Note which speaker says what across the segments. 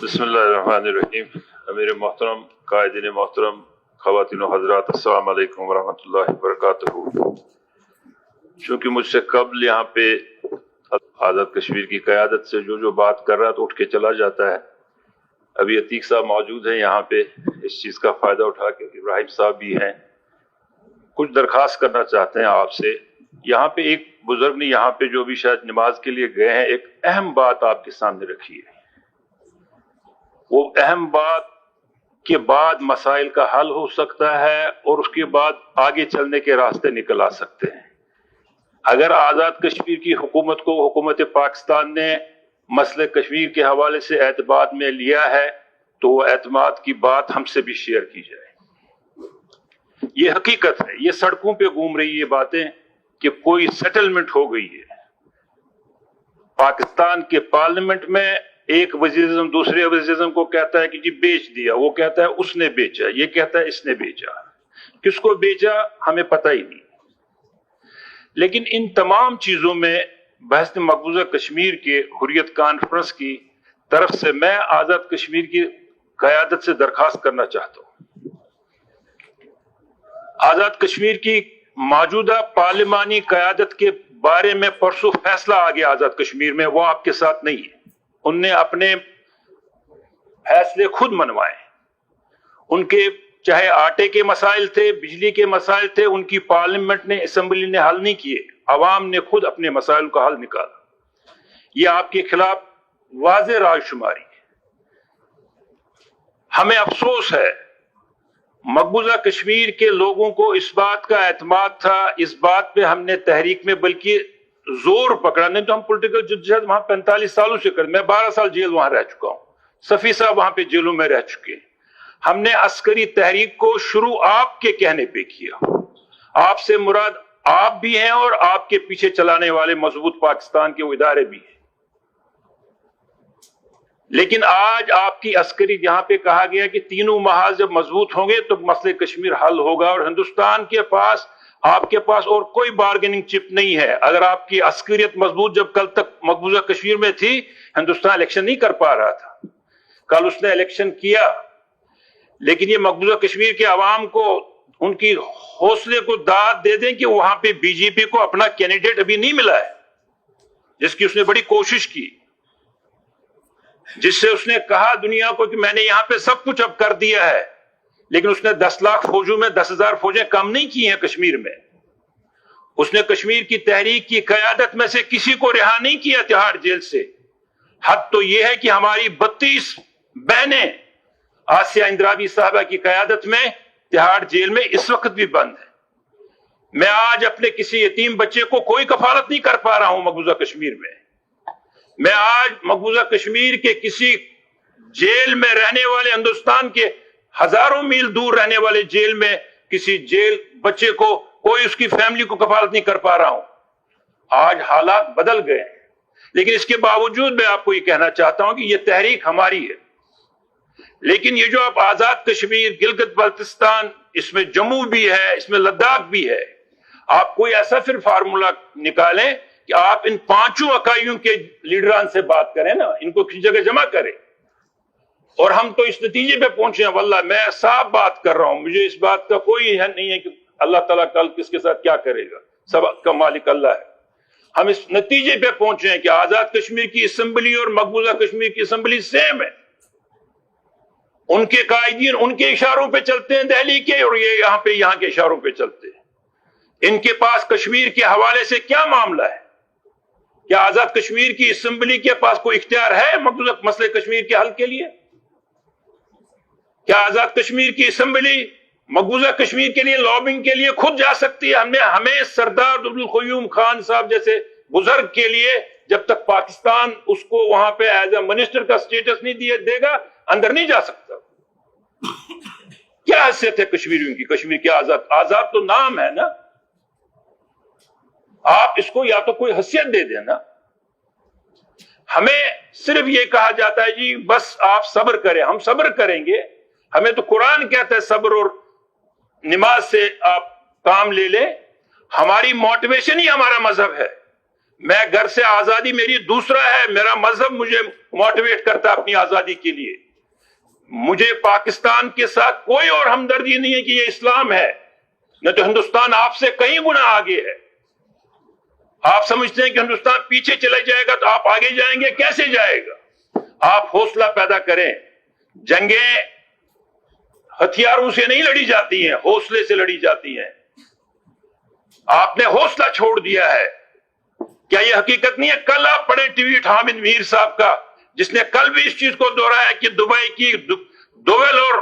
Speaker 1: بسم اللہ الرحمن الرحیم۔ امیر محترم، قائدین محترم، خواتین و حضرات، السلام علیکم ورحمۃ اللہ وبرکاتہ۔ چونکہ مجھ سے قبل یہاں پہ آزاد کشمیر کی قیادت سے جو بات کر رہا تو اٹھ کے چلا جاتا ہے۔ ابھی عتیق صاحب موجود ہیں یہاں پہ، اس چیز کا فائدہ اٹھا کے ابراہیم صاحب بھی ہیں، کچھ درخواست کرنا چاہتے ہیں آپ سے۔ یہاں پہ ایک بزرگ نے یہاں پہ جو بھی شاید نماز کے لیے گئے ہیں، ایک اہم بات آپ کے سامنے رکھی ہے۔ وہ اہم بات کے بعد مسائل کا حل ہو سکتا ہے اور اس کے بعد آگے چلنے کے راستے نکل آ سکتے ہیں۔ اگر آزاد کشمیر کی حکومت کو حکومت پاکستان نے مسئلہ کشمیر کے حوالے سے اعتماد میں لیا ہے تو وہ اعتماد کی بات ہم سے بھی شیئر کی جائے۔ یہ حقیقت ہے، یہ سڑکوں پہ گھوم رہی یہ باتیں کہ کوئی سیٹلمنٹ ہو گئی ہے۔ پاکستان کے پارلیمنٹ میں ایک وزیر اعظم دوسرے وزیر اعظم کو کہتا ہے کہ جی بیچ دیا، وہ کہتا ہے اس نے بیچا، یہ کہتا ہے اس نے بیچا۔ کس کو بیچا ہمیں پتہ ہی نہیں۔ لیکن ان تمام چیزوں میں بحث مقبوضہ کشمیر کے حریت کانفرنس کی طرف سے میں آزاد کشمیر کی قیادت سے درخواست کرنا چاہتا ہوں۔ آزاد کشمیر کی موجودہ پارلیمانی قیادت کے بارے میں پرسوں فیصلہ آ گیا آزاد کشمیر میں، وہ آپ کے ساتھ نہیں ہے۔ ان نے اپنے فیصلے خود منوائے۔ ان کے چاہے آٹے کے مسائل تھے، بجلی کے مسائل تھے، ان کی پارلیمنٹ نے، اسمبلی نے حل نہیں کیے، عوام نے خود اپنے مسائل کا حل نکالا۔ یہ آپ کے خلاف واضح رائے شماری ہے۔ ہمیں افسوس ہے، مقبوضہ کشمیر کے لوگوں کو اس بات کا اعتماد تھا، اس بات پہ ہم نے تحریک میں بلکہ زور پکڑا، نہیں تو ہم پولیٹیکل جدوجہد وہاں 45 سالوں سے میں 12 سال جیل وہاں رہ چکا ہوں، صفی صاحب وہاں پہ جیلوں میں رہ چکے ہیں۔ ہم نے عسکری تحریک کو شروع آپ کے کہنے پہ کیا۔ آپ سے مراد آپ بھی ہیں اور آپ کے پیچھے چلانے والے مضبوط پاکستان کے وہ ادارے بھی ہیں۔ لیکن آج آپ کی عسکری یہاں پہ کہا گیا کہ تینوں محاذ جب مضبوط ہوں گے تو مسئلہ کشمیر حل ہوگا، اور ہندوستان کے پاس، آپ کے پاس اور کوئی بارگیننگ چپ نہیں ہے۔ اگر آپ کی عسکریت مضبوط جب کل تک مقبوضہ کشمیر میں تھی، ہندوستان الیکشن نہیں کر پا رہا تھا۔ کل اس نے الیکشن کیا، لیکن یہ مقبوضہ کشمیر کے عوام کو ان کی حوصلے کو داد دے دیں کہ وہاں پہ بی جے پی کو اپنا کینڈیڈیٹ ابھی نہیں ملا ہے، جس کی اس نے بڑی کوشش کی، جس سے اس نے کہا دنیا کو کہ میں نے یہاں پہ سب کچھ اب کر دیا ہے، لیکن اس نے 10 لاکھ فوجوں میں 10,000 فوجیں کم نہیں کی ہیں کشمیر میں۔ اس نے کشمیر کی تحریک کی قیادت میں سے کسی کو رہا نہیں کیا تہاڑ جیل سے۔ حد تو یہ ہے کہ ہماری 32 بہنیں آسیہ اندرابی صاحبہ کی قیادت میں تہاڑ جیل میں اس وقت بھی بند ہیں۔ میں آج اپنے کسی یتیم بچے کو کوئی کفالت نہیں کر پا رہا ہوں مقبوضہ کشمیر میں۔ میں آج مقبوضہ کشمیر کے کسی جیل میں رہنے والے، ہندوستان کے ہزاروں میل دور رہنے والے جیل میں کسی جیل بچے کو، کوئی اس کی فیملی کو کفالت نہیں کر پا رہا ہوں۔ آج حالات بدل گئے ہیں، لیکن اس کے باوجود میں آپ کو یہ کہنا چاہتا ہوں کہ یہ تحریک ہماری ہے۔ لیکن یہ جو آپ آزاد کشمیر، گلگت بلتستان، اس میں جموں بھی ہے، اس میں لداخ بھی ہے، آپ کوئی ایسا پھر فارمولا نکالیں کہ آپ ان 5 اکائیوں کے لیڈران سے بات کریں نا، ان کو کسی جگہ جمع کریں۔ اور ہم تو اس نتیجے پہ پہنچے ہیں، واللہ میں صاف بات کر رہا ہوں، مجھے اس بات کا کوئی نہیں ہے کہ اللہ تعالیٰ کل کس کے ساتھ کیا کرے گا، سب کا مالک اللہ ہے۔ ہم اس نتیجے پہ پہنچے ہیں کہ آزاد کشمیر کی اسمبلی اور مقبوضہ کشمیر کی اسمبلی سیم ہے۔ ان کے قائدین ان کے اشاروں پہ چلتے ہیں دہلی کے، اور یہ یہاں کے اشاروں پہ چلتے ہیں۔ ان کے پاس کشمیر کے حوالے سے کیا معاملہ ہے؟ کیا آزاد کشمیر کی اسمبلی کے پاس کوئی اختیار ہے مقبوضہ مسئلہ کشمیر کے حل کے لیے؟ کیا آزاد کشمیر کی اسمبلی مقبوضہ کشمیر کے لیے لابنگ کے لیے خود جا سکتی ہے؟ ہمیں سردار عبدالقیوم خان صاحب جیسے بزرگ کے لیے جب تک پاکستان اس کو وہاں پہ ایز اے منسٹر کا سٹیٹس نہیں دے گا، اندر نہیں جا سکتا۔ کیا حیثیت ہے کشمیریوں کی؟ کشمیر کی آزاد تو نام ہے نا، آپ اس کو یا تو کوئی حیثیت دے دیں نا۔ ہمیں صرف یہ کہا جاتا ہے جی بس آپ صبر کریں، ہم صبر کریں گے۔ ہمیں تو قرآن کہتا ہے صبر اور نماز سے آپ کام لے لیں۔ ہماری موٹیویشن ہی ہمارا مذہب ہے۔ میں گھر سے آزادی میری دوسرا ہے، میرا مذہب مجھے موٹیویٹ کرتا ہے اپنی آزادی کے لیے. مجھے پاکستان کے ساتھ کوئی اور ہمدردی نہیں ہے کہ یہ اسلام ہے، نہ تو ہندوستان آپ سے کئی گنا آگے ہے. آپ سمجھتے ہیں کہ ہندوستان پیچھے چلا جائے گا تو آپ آگے جائیں گے، کیسے جائے گا؟ آپ حوصلہ پیدا کریں. جنگیں ہتھیاروں سے نہیں لڑی جاتی ہیں، حوصلے سے لڑی جاتی ہیں. آپ نے حوصلہ چھوڑ دیا ہے. کیا یہ حقیقت نہیں ہے؟ کل آپ پڑھیں ٹویٹ حامد میر صاحب کا، جس نے کل بھی اس چیز کو دہرایا کہ دبئی کی دوول اور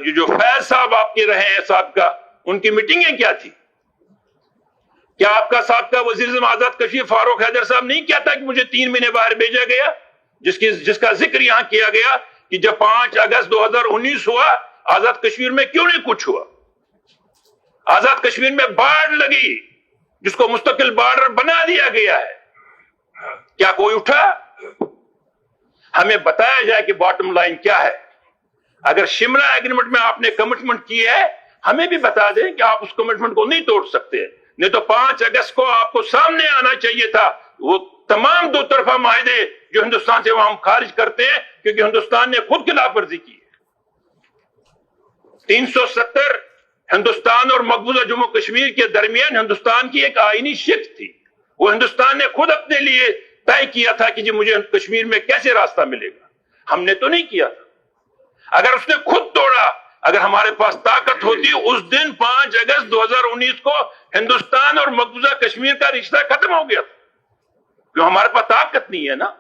Speaker 1: جو فیض صاحب آپ کے رہے ہیں صاحب کا، ان کی میٹنگیں کیا تھی؟ کیا آپ کا سابقہ وزیر اعظم آزاد کشمیر فاروق حیدر صاحب نہیں کہتا کہ مجھے 3 مہینے باہر بھیجا گیا، جس کا ذکر یہاں کیا گیا کہ جب 5 اگست 2019 ہوا، آزاد کشمیر میں کیوں نہیں کچھ ہوا؟ آزاد کشمیر میں باڑ لگی، جس کو مستقل بارڈر بنا دیا گیا ہے. کیا کوئی اٹھا؟ ہمیں بتایا جائے کہ باٹم لائن کیا ہے. اگر شملہ ایگریمنٹ میں آپ نے کمٹمنٹ کی ہے، ہمیں بھی بتا دیں کہ آپ اس کمٹمنٹ کو نہیں توڑ سکتے. نہیں تو 5 اگست کو آپ کو سامنے آنا چاہیے تھا وہ تمام 2 طرفہ معاہدے جو ہندوستان سے ہم خارج کرتے ہیں، کیونکہ ہندوستان نے خود خلاف ورزی کی ہے. 370 ہندوستان اور مقبوضہ جموں کشمیر کے درمیان ہندوستان کی ایک آئینی شرط تھی. وہ ہندوستان نے خود اپنے لیے طے کیا تھا کہ جی مجھے کشمیر میں کیسے راستہ ملے گا. ہم نے تو نہیں کیا تھا. اگر اس نے خود توڑا، اگر ہمارے پاس طاقت ہوتی، اس دن 5 اگست 2019 کو ہندوستان اور مقبوضہ کشمیر کا رشتہ ختم ہو گیا تھا. کیوں؟ ہمارے پاس طاقت نہیں ہے نا.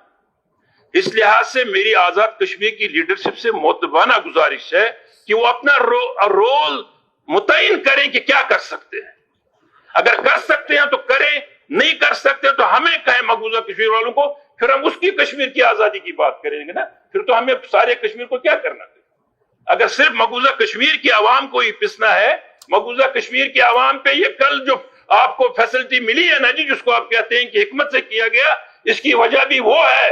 Speaker 1: اس لحاظ سے میری آزاد کشمیر کی لیڈرشپ سے مؤدبانہ گزارش ہے کہ وہ اپنا رول متعین کریں کہ کیا کر سکتے ہیں. اگر کر سکتے ہیں تو کریں، نہیں کر سکتے تو ہمیں کہیں مقبوضہ کشمیر والوں کو، پھر ہم اس کی کشمیر کی آزادی کی بات کریں گے نا. پھر تو ہمیں سارے کشمیر کو کیا کرنا ہے؟ اگر صرف مقبوضہ کشمیر کی عوام کو ہی پسنا ہے، مقبوضہ کشمیر کی عوام پہ یہ کل جو آپ کو فیسلٹی ملی ہے نا جی، جس کو آپ کہتے ہیں کہ حکمت سے کیا گیا، اس کی وجہ بھی وہ ہے.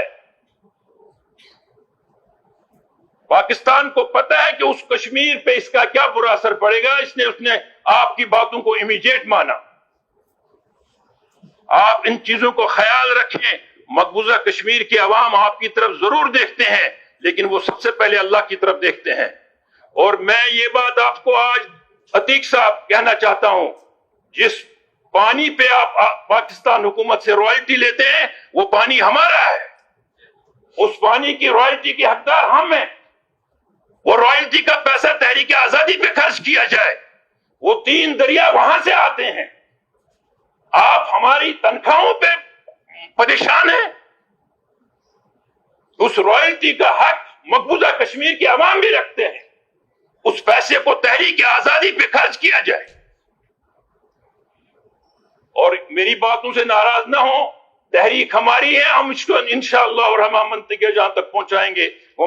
Speaker 1: پاکستان کو پتا ہے کہ اس کشمیر پہ اس کا کیا برا اثر پڑے گا، اس نے آپ کی باتوں کو امیجیٹ مانا. آپ ان چیزوں کو خیال رکھیں. مقبوضہ کشمیر کی عوام آپ کی طرف ضرور دیکھتے ہیں، لیکن وہ سب سے پہلے اللہ کی طرف دیکھتے ہیں. اور میں یہ بات آپ کو آج عتیق صاحب کہنا چاہتا ہوں، جس پانی پہ آپ پاکستان حکومت سے رائلٹی لیتے ہیں، وہ پانی ہمارا ہے. اس پانی کی رائلٹی کے حقدار ہم ہیں. وہ رائلٹی کا پیسہ تحریک آزادی پہ خرچ کیا جائے. وہ 3 دریا وہاں سے آتے ہیں. آپ ہماری تنخواہوں پہ پریشان ہیں. اس رائلٹی کا حق مقبوضہ کشمیر کی عوام بھی رکھتے ہیں. اس پیسے کو تحریک آزادی پہ خرچ کیا جائے. اور میری باتوں سے ناراض نہ ہوں، تحریک ہماری ہے، ہم اس کو انشاءاللہ اور ہم منطقے جہاں تک پہنچائیں گے. وہ